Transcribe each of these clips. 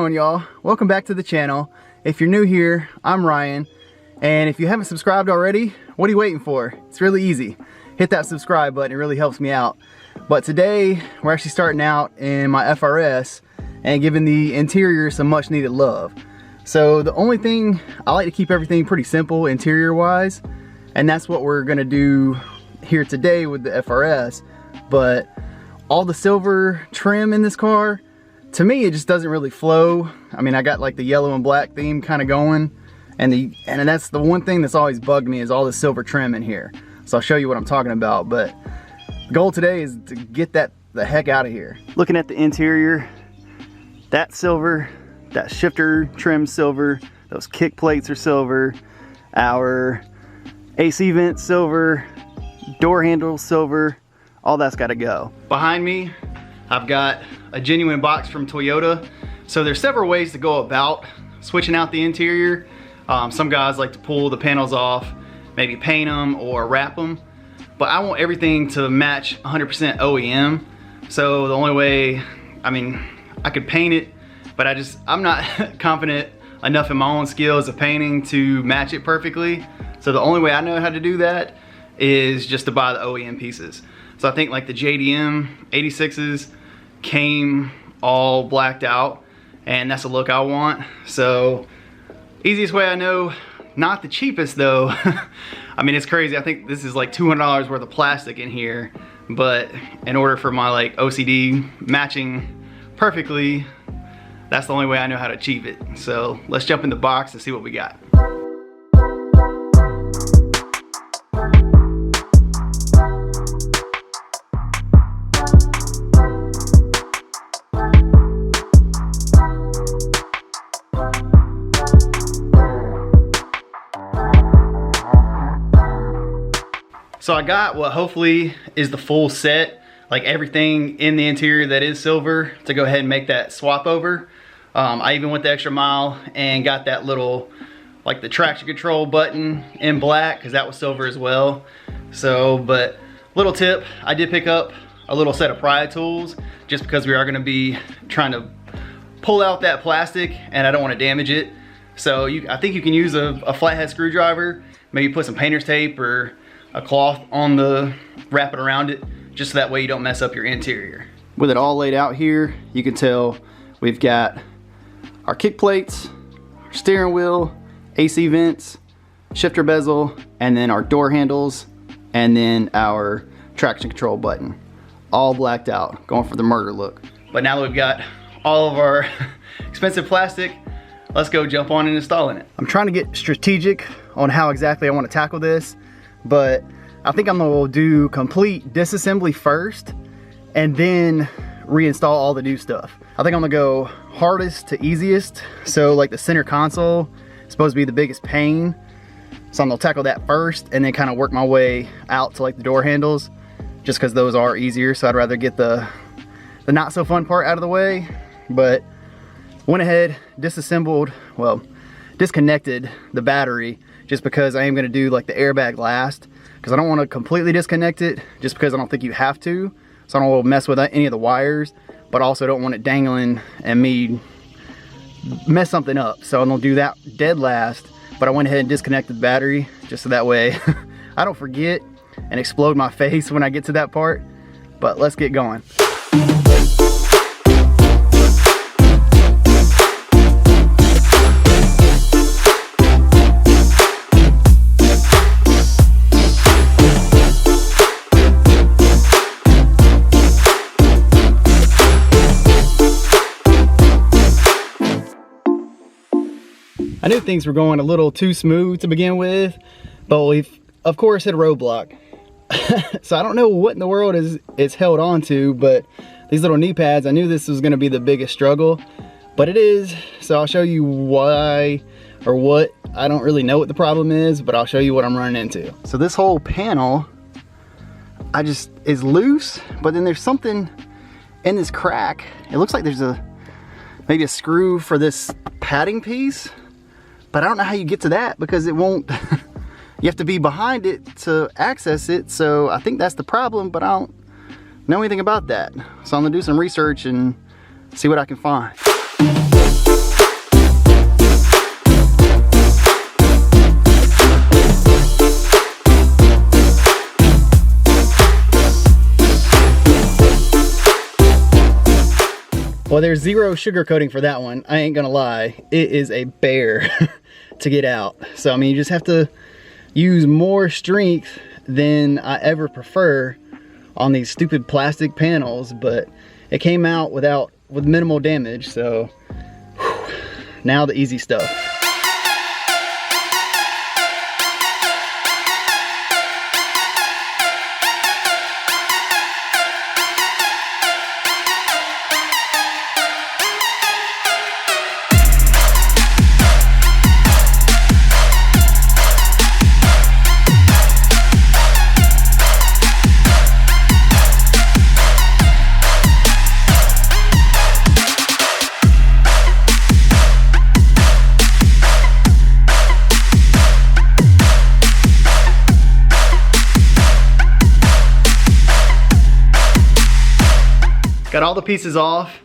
going, y'all? Welcome back to the channel. If you're new here, I'm Ryan, and if you haven't subscribed already, what are you waiting for? It's really easy. Hit that subscribe button, it really helps me out. But today we're actually starting out in my FRS and giving the interior some much needed love. So the only thing, I like to keep everything pretty simple interior wise, and that's what we're gonna do here today with the FRS. But all the silver trim in this car, to me it just doesn't really flow. I mean, I got like the yellow and black theme kind of going, and that's the one thing that's always bugged me, is all the silver trim in here. So I'll show you what I'm talking about, but the goal today is to get that the heck out of here. Looking at the interior, that silver, that shifter trim silver, those kick plates are silver, our AC vent silver, door handle silver, all that's got to go. Behind me, I've got a genuine box from Toyota. So there's several ways to go about switching out the interior. Some guys like to pull the panels off, maybe paint them or wrap them, but I want everything to match 100% OEM. So the only way, I mean, I could paint it, but I'm not confident enough in my own skills of painting to match it perfectly. So the only way I know how to do that is just to buy the OEM pieces. So I think like the GT86s came all blacked out, and that's the look I want. So easiest way I know, not the cheapest though. I mean, it's crazy. I think this is like $200 worth of plastic in here, but in order for my like OCD matching perfectly, that's the only way I know how to achieve it. So let's jump in the box and see what we got. So I got what hopefully is the full set, like everything in the interior that is silver, to go ahead and make that swap over. I even went the extra mile and got that little, like the traction control button in black, because that was silver as well. So, but little tip, I did pick up a little set of pry tools, just because we are gonna be trying to pull out that plastic and I don't wanna damage it. So I think you can use a flathead screwdriver, maybe put some painter's tape or a cloth on wrap it around it, just so that way you don't mess up your interior. With it all laid out here, you can tell we've got our kick plates, our steering wheel, AC vents, shifter bezel, and then our door handles, and then our traction control button. All blacked out, going for the murder look. But now that we've got all of our expensive plastic, let's go jump on and installing it. I'm trying to get strategic on how exactly I want to tackle this, but I think I'm gonna do complete disassembly first and then reinstall all the new stuff. I think I'm gonna go hardest to easiest. So like the center console is supposed to be the biggest pain, so I'm gonna tackle that first and then kind of work my way out to like the door handles, just because those are easier. So I'd rather get the not so fun part out of the way. But went ahead, disconnected the battery, just because I am gonna do like the airbag last, because I don't want to completely disconnect it, just because I don't think you have to. So I don't want to mess with any of the wires, but also don't want it dangling and me mess something up. So I'm gonna do that dead last, but I went ahead and disconnected the battery, just so that way I don't forget and explode my face when I get to that part. But let's get going. I knew things were going a little too smooth to begin with, but we've of course hit a roadblock. So I don't know what in the world it's held on to, but these little knee pads, I knew this was gonna be the biggest struggle, but it is. So I'll show you why or what. I don't really know what the problem is, but I'll show you what I'm running into. So this whole panel, is loose, but then there's something in this crack. It looks like there's maybe a screw for this padding piece, but I don't know how you get to that, because it won't, you have to be behind it to access it. So I think that's the problem, but I don't know anything about that. So I'm gonna do some research and see what I can find. Well, there's zero sugarcoating for that one. I ain't gonna lie. It is a bear to get out. So, I mean, you just have to use more strength than I ever prefer on these stupid plastic panels, but it came out with minimal damage. So, whew, now the easy stuff. Got all the pieces off,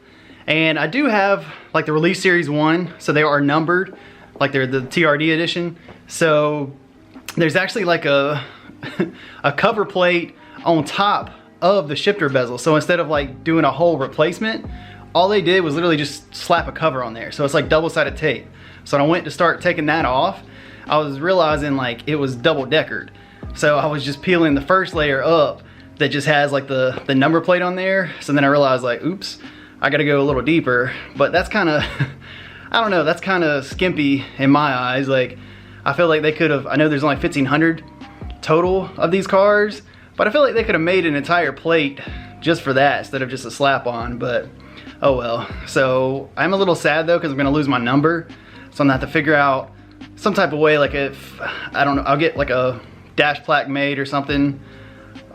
and I do have like the Release Series 1, so they are numbered, like they're the TRD edition. So there's actually like a cover plate on top of the shifter bezel. So instead of like doing a whole replacement, all they did was literally just slap a cover on there. So it's like double-sided tape. So when I went to start taking that off, I was realizing like it was double-deckered. So I was just peeling the first layer up that just has like the number plate on there. So then I realized like, oops, I gotta go a little deeper. But that's kind of, I don't know, that's kind of skimpy in my eyes. Like, I feel like they could have, I know there's only 1,500 total of these cars, but I feel like they could have made an entire plate just for that instead of just a slap on, but oh well. So I'm a little sad though, because I'm gonna lose my number. So I'm gonna have to figure out some type of way, like if, I don't know, I'll get like a dash plaque made or something,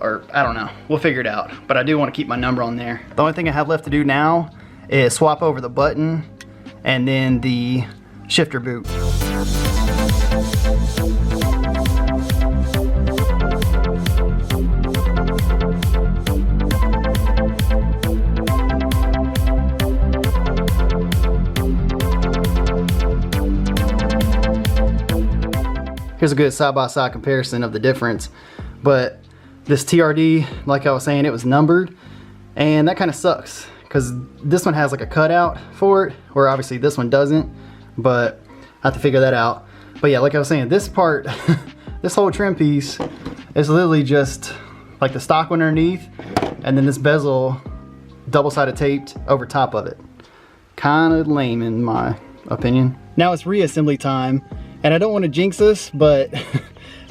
or I don't know, we'll figure it out. But I do want to keep my number on there. The only thing I have left to do now is swap over the button and then the shifter boot. Here's a good side-by-side comparison of the difference. But this TRD, like I was saying, it was numbered, and that kind of sucks because this one has like a cutout for it, where obviously this one doesn't, but I have to figure that out. But yeah, like I was saying, this part, this whole trim piece is literally just like the stock one underneath, and then this bezel double-sided taped over top of it. Kind of lame in my opinion. Now it's reassembly time, and I don't want to jinx this, but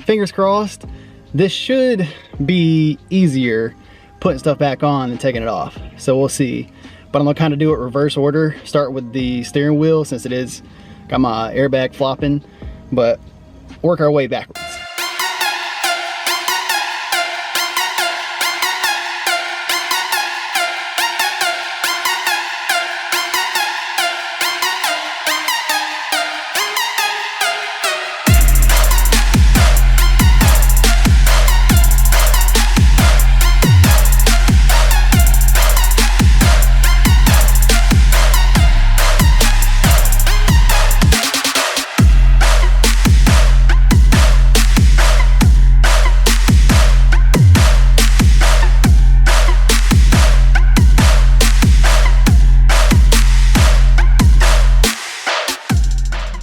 fingers crossed, this should be easier putting stuff back on than taking it off. So we'll see. But I'm gonna kind of do it reverse order. Start with the steering wheel since it is got my airbag flopping, but work our way backwards.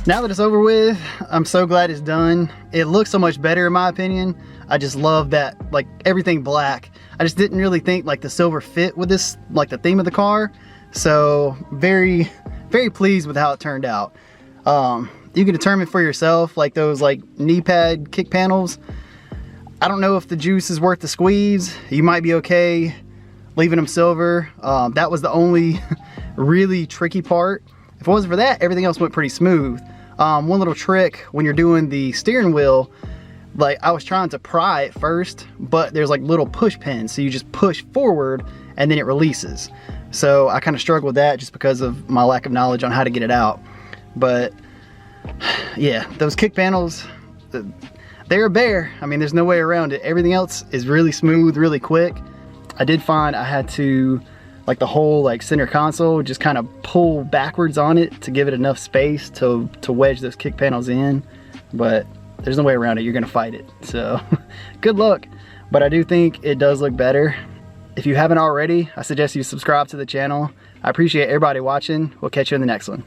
Now that it's over with, I'm so glad it's done. It looks so much better in my opinion. I just love that, like everything black. I just didn't really think like the silver fit with this, like the theme of the car. So very, very pleased with how it turned out. You can determine for yourself, like those like knee pad kick panels. I don't know if the juice is worth the squeeze. You might be okay leaving them silver. That was the only really tricky part. If it wasn't for that, everything else went pretty smooth. One little trick when you're doing the steering wheel, like I was trying to pry it first, but there's like little push pins. So you just push forward and then it releases. So I kind of struggled with that just because of my lack of knowledge on how to get it out. But yeah, those kick panels, they're a bear. I mean, there's no way around it. Everything else is really smooth, really quick. I did find I had to, like the whole like center console, just kind of pull backwards on it to give it enough space to wedge those kick panels in. But there's no way around it. You're gonna fight it. So good luck. But I do think it does look better. If you haven't already, I suggest you subscribe to the channel. I appreciate everybody watching. We'll catch you in the next one.